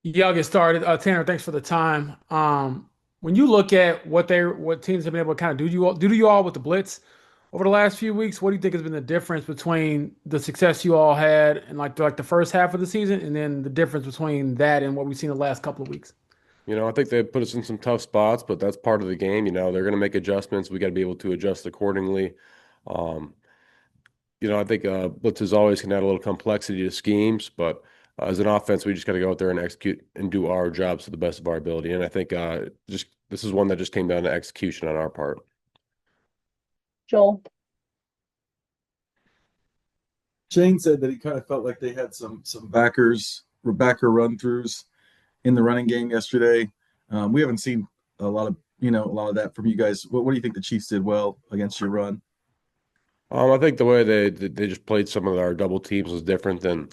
Yeah, I'll get started. Tanner, thanks for the time. When you look at what teams have been able to kind of do to you all with the blitz over the last few weeks, what do you think has been the difference between the success you all had in like the first half of the season, and then the difference between that and what we've seen the last couple of weeks? I think they put us in some tough spots, but that's part of the game. They're going to make adjustments. We got to be able to adjust accordingly. Um, I think blitzes always can add a little complexity to schemes, but as an offense, we just got to go out there and execute and do our jobs to the best of our ability. And I think just this is one that just came down to execution on our part. Joel. Shane said that he kind of felt like they had some backer run throughs in the running game yesterday. We haven't seen a lot of that from you guys. What do you think the Chiefs did well against your run? I think the way they just played some of our double teams was different than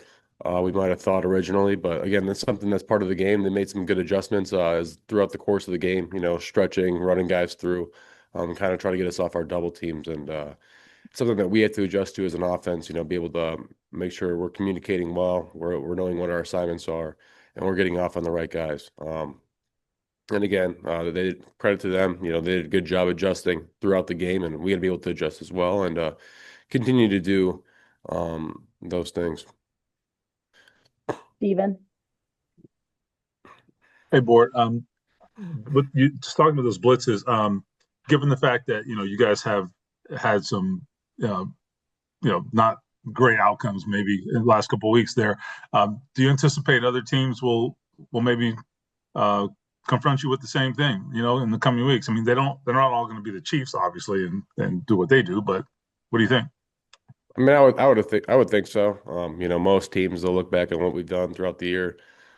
we might have thought originally. But again, that's something that's part of the game. They made some good adjustments as throughout the course of the game. Stretching, running guys through, kind of trying to get us off our double teams, and something that we have to adjust to as an offense. Be able to make sure we're communicating well, we're knowing what our assignments are, and we're getting off on the right guys. And again, they credit to them. They did a good job adjusting throughout the game, and we got to be able to adjust as well and continue to do those things. Steven. Hey, Bort. But you just talking about those blitzes. Given the fact that you guys have had some, not great outcomes maybe in the last couple of weeks there. Do you anticipate other teams will maybe uh, confront you with the same thing, in the coming weeks? I mean, they're not all going to be the Chiefs, obviously, and do what they do. But what do you think? I mean, I would think so. Most teams they'll look back at what we've done throughout the year,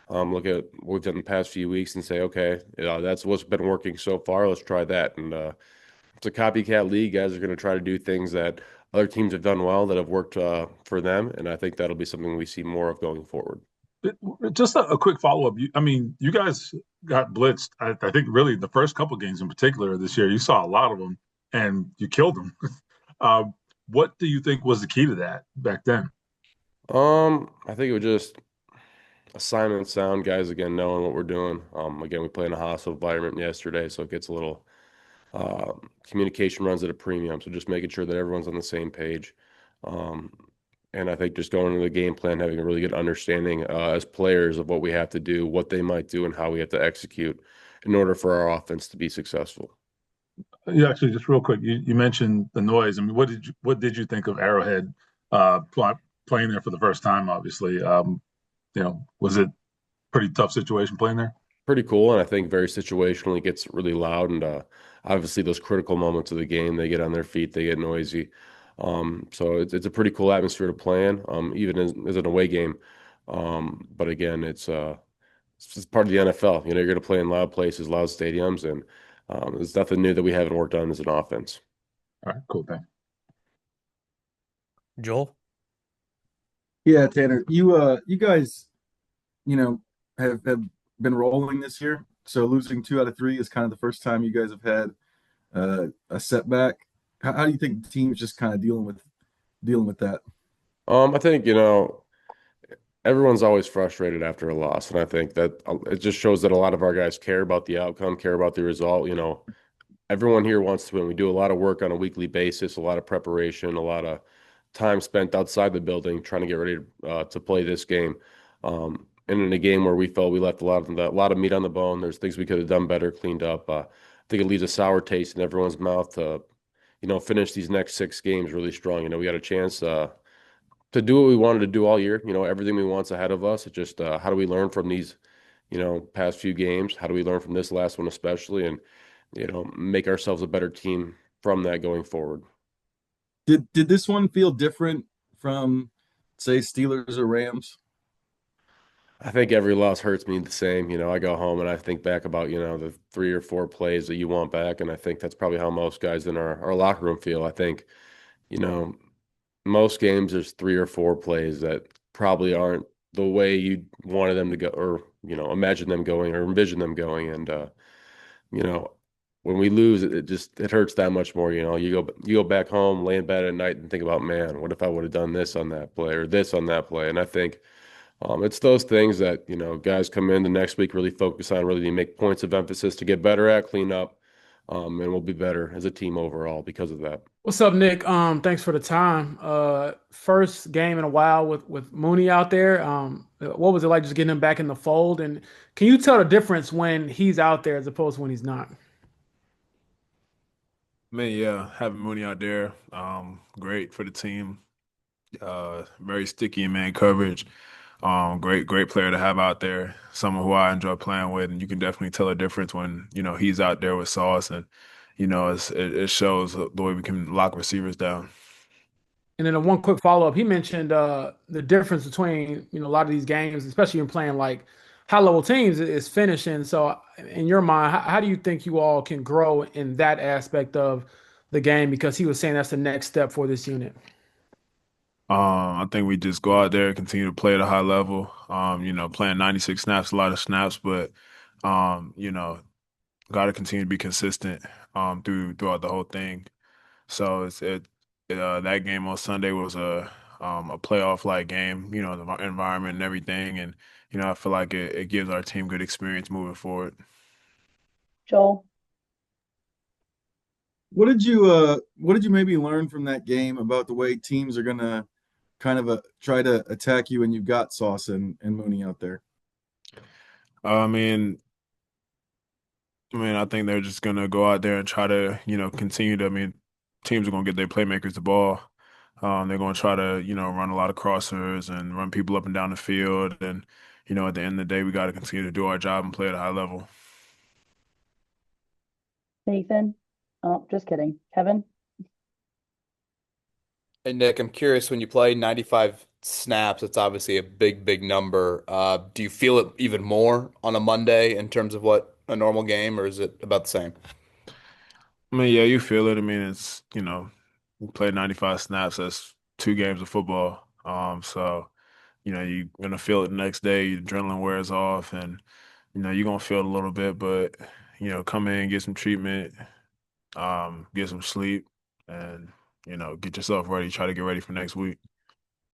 look at what we've done the past few weeks, and say, okay, that's what's been working so far. Let's try that. And it's a copycat league. Guys are going to try to do things that other teams have done well that have worked for them, and I think that'll be something we see more of going forward. Just a quick follow up. I mean, you guys got blitzed. I think really the first couple games in particular this year, you saw a lot of them, and you killed them. Uh, what do you think was the key to that back then? I think it was just assignment sound, guys. Again, knowing what we're doing. Again, we play in a hostile environment yesterday, so it gets a little communication runs at a premium. So just making sure that everyone's on the same page. Um, and I think just going into the game plan, having a really good understanding as players of what we have to do, what they might do, and how we have to execute in order for our offense to be successful. You actually just real quick, you mentioned the noise. I mean, what did you think of Arrowhead playing there for the first time? Obviously, was it pretty tough situation playing there? Pretty cool, and I think very situationally gets really loud, and obviously those critical moments of the game, they get on their feet, they get noisy. So it's a pretty cool atmosphere to play in, even as an away game. But again, it's just part of the NFL. You're going to play in loud places, loud stadiums, and there's nothing new that we haven't worked on as an offense. All right, cool, thanks. Joel? Yeah, Tanner, you guys, you know, have been rolling this year. So losing two out of three is kind of the first time you guys have had a setback. How do you think the team's just kind of dealing with that? I think, everyone's always frustrated after a loss, and I think that it just shows that a lot of our guys care about the outcome, care about the result. Everyone here wants to win. We do a lot of work on a weekly basis, a lot of preparation, a lot of time spent outside the building trying to get ready to play this game. And in a game where we felt we left a lot of meat on the bone, there's things we could have done better, cleaned up. I think it leaves a sour taste in everyone's mouth to, finish these next six games really strong. We got a chance to do what we wanted to do all year. Everything we want's ahead of us. It's just how do we learn from these, past few games? How do we learn from this last one especially, and make ourselves a better team from that going forward? Did this one feel different from, say, Steelers or Rams? I think every loss hurts me the same. I go home and I think back about, the three or four plays that you want back. And I think that's probably how most guys in our locker room feel. I think, you know, most games there's three or four plays that probably aren't the way you wanted them to go or, imagine them going or envision them going. And, you know, when we lose, it hurts that much more. You go back home, lay in bed at night and think about, man, what if I would have done this on that play or this on that play? And I think It's those things that, guys come in the next week, really focus on, really make points of emphasis to get better at, clean up, and we'll be better as a team overall because of that. What's up, Nick? Thanks for the time. First game in a while with Mooney out there. What was it like just getting him back in the fold? And can you tell the difference when he's out there as opposed to when he's not? Man, yeah, having Mooney out there, great for the team. Very sticky in man coverage. Great player to have out there. Someone who I enjoy playing with, and you can definitely tell a difference when he's out there with Sauce, and it shows the way we can lock receivers down. And then one quick follow up. He mentioned the difference between a lot of these games, especially in playing like high level teams, is finishing. So in your mind, how do you think you all can grow in that aspect of the game? Because he was saying that's the next step for this unit. I think we just go out there and continue to play at a high level. Playing 96 snaps, a lot of snaps, but um, you know, got to continue to be consistent throughout the whole thing. So that game on Sunday was a playoff like game, the environment and everything, and I feel like it gives our team good experience moving forward. Joel. What did you maybe learn from that game about the way teams are gonna kind of try to attack you when you've got Sauce and Mooney out there? I mean, I think they're just gonna go out there and try to, continue to. I mean, teams are gonna get their playmakers the ball. They're gonna try to, run a lot of crossers and run people up and down the field. And, at the end of the day, we got to continue to do our job and play at a high level. Nathan. Oh, just kidding. Kevin. Hey Nick, I'm curious when you play 95 snaps, it's obviously a big number. Do you feel it even more on a Monday in terms of what a normal game, or is it about the same? I mean, yeah, you feel it. I mean, it's, we played 95 snaps. That's 2 games of football. So, you're gonna feel it the next day. Your adrenaline wears off, and you're gonna feel it a little bit. But come in, get some treatment, get some sleep, and get yourself ready. Try to get ready for next week.